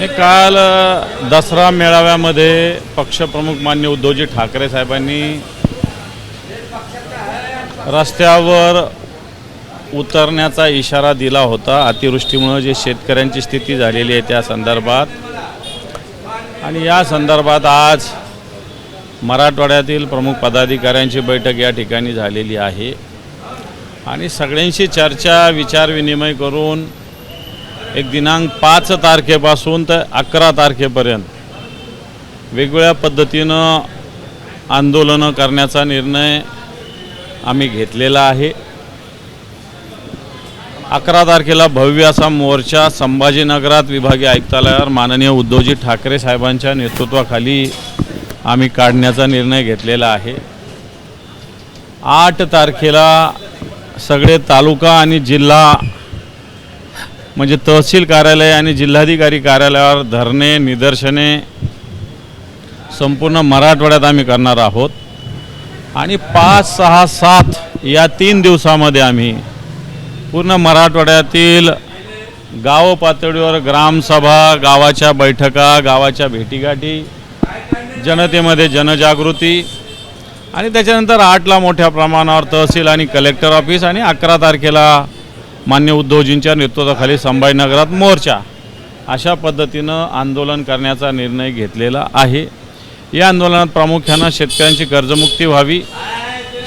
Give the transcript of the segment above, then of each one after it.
काल दसरा मेळाव्यामध्ये पक्षप्रमुख मान्य उद्धवजी ठाकरे साहेबांनी रस्त्यावर उतरण्याचा इशारा दिला होता। अतिवृष्टीमुळे जे शेतकऱ्यांची स्थिती झालेली आहे त्या संदर्भात आणि या संदर्भात आज मराठवाड्यातील प्रमुख पदाधिकाऱ्यांची बैठक या ठिकाणी झालेली आहे आणि सगळ्यांशी चर्चा विचारविनिमय करून एक दिनांक 5 तारखेपासून तर 11 तारखेपर्यंत वेगवेगळ्या पद्धतीनं आंदोलनं करण्याचा निर्णय आम्ही घेतलेला आहे। 11 तारखेला भव्य असा मोर्चा संभाजीनगरात विभागीय आयुक्तालयावर माननीय उद्धवजी ठाकरे साहेबांच्या नेतृत्वाखाली आम्ही काढण्याचा निर्णय घेतलेला आहे। 8 तारखेला सगळे तालुका आणि जिल्हा म्हणजे तहसील कार्यालय आणि जिल्हाधिकारी कार्यालयावर धरणे निदर्शने संपूर्ण मराठवाड्यात आम्ही करणार आहोत आणि 5, 6, 7 या 3 दिवसामध्ये आम्ही पूर्ण मराठवाड्यातील गाव पातळीवर ग्रामसभा, गावाच्या बैठका, गावाच्या भेटीगाठी, जनतेमध्ये जनजागृती आणि त्याच्यानंतर 8ला मोठ्या प्रमाणावर तहसील आणि कलेक्टर ऑफिस आणि 11 तारखेला मान्य उद्धवजींच्या नेतृत्वाखाली संभाजीनगरात मोर्चा अशा पद्धतीनं आंदोलन करण्याचा निर्णय घेतलेला आहे। या आंदोलनात प्रामुख्याने शेतकऱ्यांची कर्जमुक्ती व्हावी,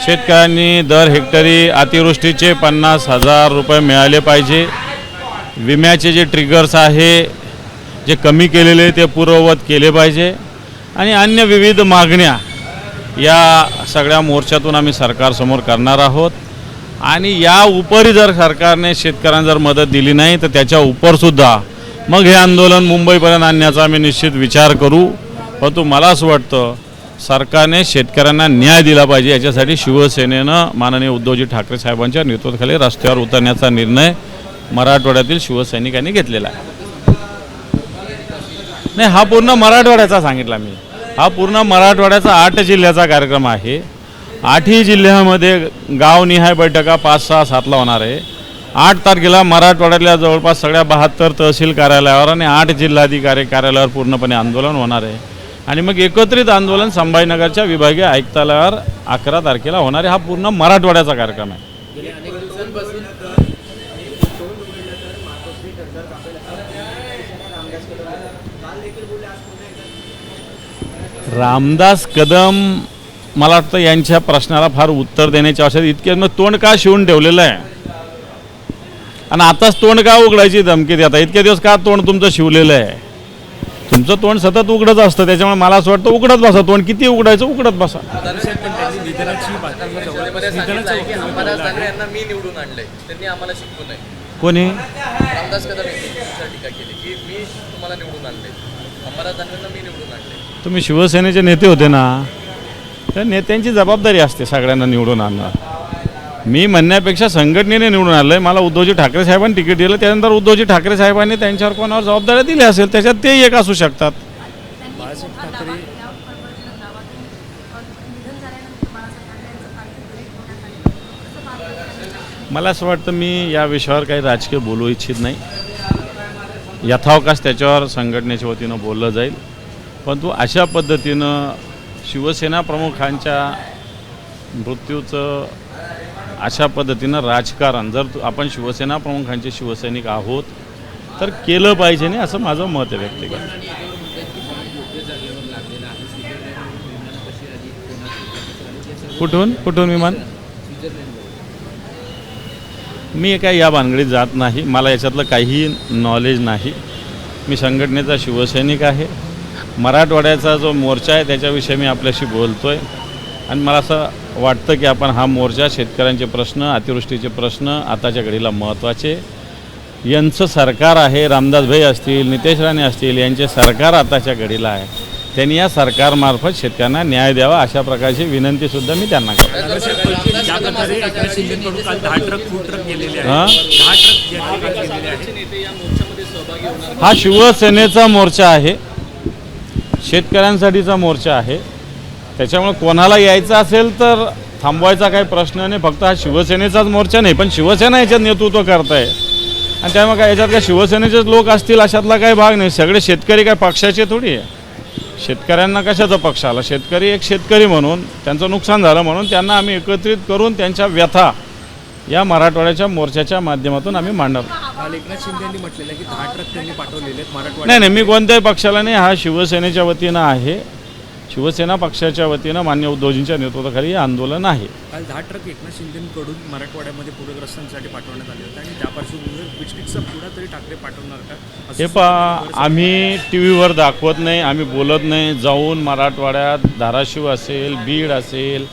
शेतकऱ्यांनी दर हेक्टरी अतिवृष्टीचे 50,000 रुपये मिळाले पाहिजे, विम्याचे जे ट्रिगर्स आहे जे कमी केलेले ते पूर्ववत केले पाहिजे आणि अन्य विविध मागण्या या सगळ्या मोर्चातून आम्ही सरकारसमोर करणार आहोत आणि या उपरी जर सरकारने शेतकऱ्यांना जर मदत दिली नाही तर त्याच्या उपरसुद्धा मग हे आंदोलन मुंबईपर्यंत आणण्याचा आम्ही निश्चित विचार करू। परंतु मला असं वाटतं सरकारने शेतकऱ्यांना न्याय दिला पाहिजे, याच्यासाठी शिवसेनेनं माननीय उद्धवजी ठाकरे साहेबांच्या नेतृत्वाखाली रस्त्यावर उतरण्याचा निर्णय मराठवाड्यातील शिवसैनिकांनी घेतलेला आहे। नाही, हा पूर्ण मराठवाड्याचा सांगितला मी, हा पूर्ण मराठवाड्याचा 8 जिल्ह्याचा कार्यक्रम आहे। 8ही जिल्ह्यामध्ये गावनिहाय बैठका 5, 6, 7ला होणार आहे। 8 तारखेला मराठवाड्यातल्या जवळपास सगळ्या 72 तहसील कार्यालयावर आणि 8 जिल्हाधिकारी कार्यालयावर पूर्णपणे आंदोलन होणार आहे आणि मग एकत्रित आंदोलन संभाजीनगरच्या विभागीय आयुक्तालयावर 11 तारखेला होणार आहे। हा पूर्ण मराठवाड्याचा कार्यक्रम आहे। रामदास कदम मला वाटतं यांच्या प्रश्नाला फार उत्तर देण्याची आवश्यकता, इतके मग तोंड का शिवून ठेवलेलं आहे आणि आताच तोंड का उघडायची धमकी देता? इतके दिवस का तोंड तुमचं शिवलेलं आहे? तुमचं तोंड सतत उघडत असतं, त्याच्यामुळे मला असं वाटतं उघडत बसा तोंड, किती उघडायचं उघडत बसा। कोणी? रामदास कदम टीका केली की मी तुम्हाला निवडून आणले, अंबादासांना मी निवडून आणले। तुम्ही शिवसेनेचे नेते होते ना, तर नेत्यांची जबाबदारी असते सगळ्यांना निवडून आणणं। मी म्हणण्यापेक्षा संघटनेने निवडून आणलं, मला उद्धवजी ठाकरे साहेबांनी तिकीट दिलं, त्यानंतर उद्धवजी ठाकरे साहेबांनी त्यांच्यावर कोणावर जबाबदारी दिली असेल त्याच्यात ते एक असू शकतात। मला असं वाटतं मी या विषयावर काही राजकीय बोलू इच्छित नाही, यथावकाश त्याच्यावर संघटनेच्या वतीनं बोललं जाईल। परंतु अशा पद्धतीनं शिवसेना प्रमुखांच्या मृत्यूचं अशा पद्धतीनं राजकारण जर आपण शिवसेना प्रमुखांचे शिवसैनिक आहोत तर केलं पाहिजे नाही, असं माझं मत आहे व्यक्तिगत। कुठून विमान? मी काय या भानगडीत जात नाही, मला याच्यातलं काही नॉलेज नाही। मी संघटनेचा शिवसैनिक आहे, मराठवाड्याचा जो मोर्चा आहे त्याच्याविषयी मी आपल्याशी बोलतोय आणि मला असं वाटतं की आपण हा मोर्चा शेतकऱ्यांचे प्रश्न, अतिवृष्टीचे प्रश्न आताच्या घडीला महत्त्वाचे, यांचं सरकार आहे, रामदासभाई असतील, नितेश राणे असतील, यांचे सरकार आताच्या घडीला आहे, त्यांनी या सरकारमार्फत शेतकऱ्यांना न्याय द्यावा अशा प्रकारची विनंतीसुद्धा मी त्यांना करतो। हा शिवसेनेचा मोर्चा आहे, शेतकऱ्यांसाठीचा मोर्चा आहे, त्याच्यामुळे कोणाला यायचं असेल तर थांबवायचा काही प्रश्न नाही। फक्त हा शिवसेनेचाच मोर्चा नाही, पण शिवसेना याच्यात नेतृत्व करत आहे आणि त्यामुळे काय याच्यात काय शिवसेनेचेच लोक असतील अशातला काही भाग नाही. सगळे शेतकरी काय पक्षाचे थोडी आहे. शेतकऱ्यांना कशाचा पक्ष आला? शेतकरी एक शेतकरी म्हणून त्यांचं नुकसान झालं म्हणून त्यांना आम्ही एकत्रित करून त्यांच्या व्यथा या मराठवाड्याच्या मोर्चाच्या माध्यमातून आम्ही मांडणार. काल एकनाथ शिंदे यांनी म्हटलेलं आहे की 10 ट्रक त्यांनी पाठवलेले आहेत मराठवाड्यात. नाही, मी कोणत्याही पक्षाला नाही, हा शिवसेनेच्या वतीनं आहे. शिवसेना पक्षाच्या वतीनं मान्य उद्धवजींच्या नेतृत्वाखाली हे आंदोलन आहे. काल 10 ट्रक एकनाथ शिंदेकडून मराठवाड्यामध्ये पूरग्रस्तांसाठी पाठवण्यात आले होते आणि त्या पार्श्वभूमीवर बिस्किटचा पुडा तरी ठाकरे पाठवणार का? हे आम्ही टी व्हीवर दाखवत नाही, आम्ही बोलत नाही. जाऊन मराठवाड्यात धाराशिव असेल, बीड असेल,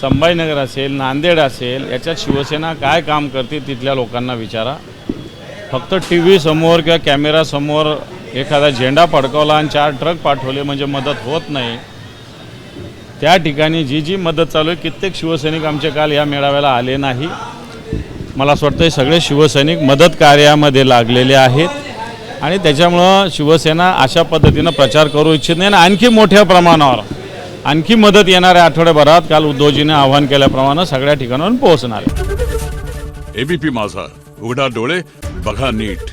संभाजीनगर असेल, नांदेड असेल, याच्यात शिवसेना काय काम करते तिथल्या लोकांना विचारा. फक्त टी व्ही समोर किंवा कॅमेरासमोर एखादा झेंडा फडकवला आणि 4 ट्रक पाठवले म्हणजे मदत होत नाही. त्या ठिकाणी जी मदत चालू आहे, कित्येक शिवसैनिक आमचे काल या मेळाव्याला आले नाही. मला असं वाटतं सगळे शिवसैनिक मदत कार्यामध्ये लागलेले आहेत आणि त्याच्यामुळं शिवसेना अशा पद्धतीनं प्रचार करू इच्छित नाही. आणि आणखी मोठ्या प्रमाणावर आणखी मदत येणाऱ्या आठवड्याभरात काल उद्धवजीने आवाहन केल्याप्रमाणे सगळ्या ठिकाणावर पोहोचणार आहे. एबीपी माझा, उघडा डोळे बघा नीट.